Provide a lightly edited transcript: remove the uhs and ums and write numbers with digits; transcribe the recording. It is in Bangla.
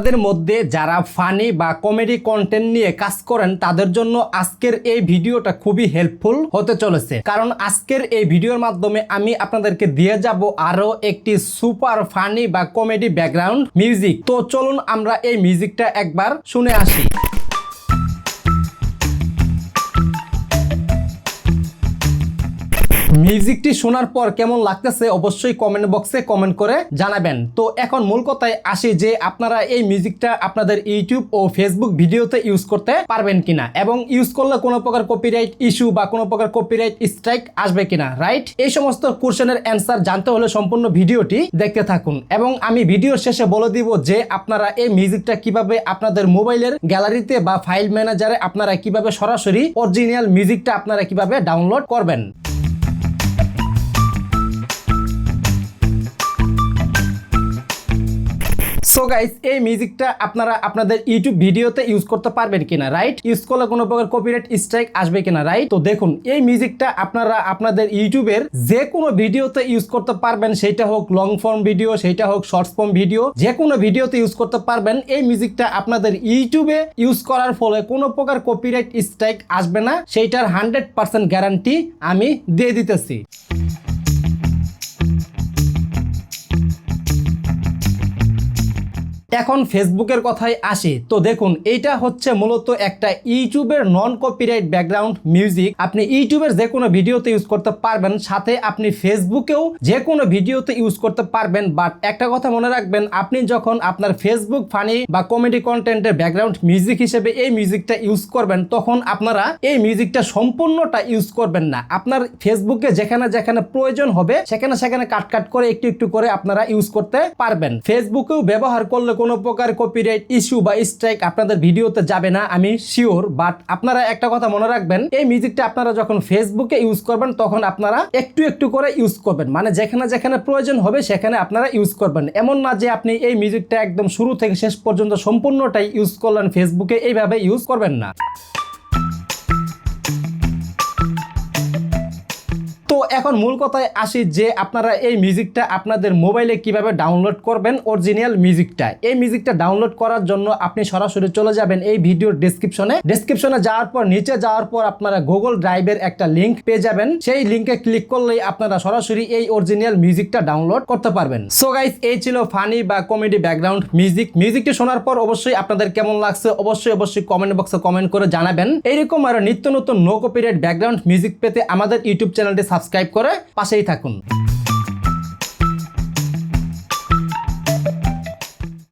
আপনাদের মধ্যে যারা ফানি বা কমেডি কন্টেন্ট নিয়ে কাজ করেন তাদের জন্য আজকের এই ভিডিওটা খুবই হেল্পফুল হতে চলেছে, কারণ আজকের এই ভিডিওর মাধ্যমে আমি আপনাদেরকে দিয়ে যাব আরো একটি সুপার ফানি বা কমেডি ব্যাকগ্রাউন্ড মিউজিক। তো চলুন আমরা এই মিউজিকটা একবার শুনে আসি। মিউজিকটি শোনার পর কেমন লাগতেছে অবশ্যই কমেন্ট বক্সে কমেন্ট করে জানাবেন। তো এখন মূল কথায় আসি যে আপনারা এই মিউজিকটা আপনাদের ইউটিউব ও ফেসবুক ভিডিওতে ইউজ করতে পারবেন কিনা, এবং ইউজ করলে কোনো প্রকার কপিরাইট ইস্যু বা কোনো প্রকার কপিরাইট স্ট্রাইক আসবে কিনা, রাইট? এই সমস্ত কোশ্চেনের অ্যান্সার জানতে হলে সম্পূর্ণ ভিডিওটি দেখতে থাকুন, এবং আমি ভিডিওর শেষে বলে দিব যে আপনারা এই মিউজিকটা কিভাবে আপনাদের মোবাইলের গ্যালারিতে বা ফাইল ম্যানেজারে আপনারা কিভাবে সরাসরি অরিজিনাল মিউজিকটা আপনারা কিভাবে ডাউনলোড করবেন। সো গাইস, এই মিউজিকটা আপনারা আপনাদের ইউটিউব ভিডিওতে ইউজ করতে পারবেন কিনা, রাইট? ইউজ করলে কোনো প্রকার কপিরাইট স্ট্রাইক আসবে কিনা, রাইট? তো দেখুন, এই মিউজিকটা আপনারা আপনাদের ইউটিউবের যে কোনো ভিডিওতে ইউজ করতে পারবেন, সেটা হোক লং ফর্ম ভিডিও, সেটা হোক শর্টস ফর্ম ভিডিও, যে কোনো ভিডিওতে ইউজ করতে পারবেন। এই মিউজিকটা আপনাদের ইউটিউবে ইউজ করার ফলে কোনো প্রকার কপিরাইট স্ট্রাইক আসবে না, সেইটার 100% গ্যারান্টি আমি দিয়ে দিতেছি। এখন ফেসবুকের কথায় আসি। তো দেখুন, এইটা হচ্ছে মূলত একটা ইউটিউবের নন কপিরাইট ব্যাকগ্রাউন্ড মিউজিক। আপনি ইউটিউবের যে কোনো ভিডিওতে ইউজ করতে পারবেন, সাথে আপনি ফেসবুকেও যে কোনো ভিডিওতে ইউজ করতে পারবেন। বাট একটা কথা মনে রাখবেন, আপনি যখন আপনার ফেসবুক ফানি বা কমেডি কন্টেন্টের ব্যাকগ্রাউন্ড মিউজিক হিসেবে এই মিউজিকটা ইউজ করবেন, তখন আপনারা এই মিউজিকটা সম্পূর্ণটা ইউজ করবেন না। আপনার ফেসবুকে যেখানে যেখানে প্রয়োজন হবে সেখানে সেখানে কাট করে একটু একটু করে আপনারা ইউজ করতে পারবেন। ফেসবুকেও ব্যবহার করলে কোনো প্রকার কপিরাইট ইস্যু বা স্ট্রাইক আপনাদের ভিডিওতে যাবে না, আমি শিওর। বাট আপনারা একটা কথা মনে রাখবেন, এই মিউজিকটা আপনারা যখন ফেসবুকে ইউজ করবেন তখন আপনারা একটু একটু করে ইউজ করবেন, মানে যেখানে যেখানে প্রয়োজন হবে সেখানে আপনারা ইউজ করবেন। এমন না যে আপনি এই মিউজিকটা একদম শুরু থেকে শেষ পর্যন্ত সম্পূর্ণটাই ইউজ করলেন ফেসবুকে, এইভাবে ইউজ করবেন না। তো এখন মূল কথায় আসি যে আপনারা এই মিউজিকটা আপনাদের মোবাইলে কিভাবে ডাউনলোড করবেন অরিজিনাল মিউজিকটা। এই মিউজিকটা ডাউনলোড করার জন্য আপনি সরাসরি চলে যাবেন এই ভিডিওর ডেসক্রিপশনে যাওয়ার পর নিচে যাওয়ার পর আপনারা গুগল ড্রাইভের একটা লিংক পেয়ে যাবেন। সেই লিংকে ক্লিক করলেই আপনারা সরাসরি এই অরিজিনাল মিউজিকটা ডাউনলোড করতে পারবেন। সো গাইস, এই ছিল ফানি বা কমেডি ব্যাকগ্রাউন্ড মিউজিকটি শোনার পর অবশ্যই আপনাদের কেমন লাগছে অবশ্যই কমেন্ট বক্সে কমেন্ট করে জানাবেন। এইরকম আরো নিত্য নতুন নো কপিরাইট ব্যাকগ্রাউন্ড মিউজিক পেতে আমাদের ইউটিউব চ্যানেলটি সাবস্ক্রাইব করে পাশেই থাকুন।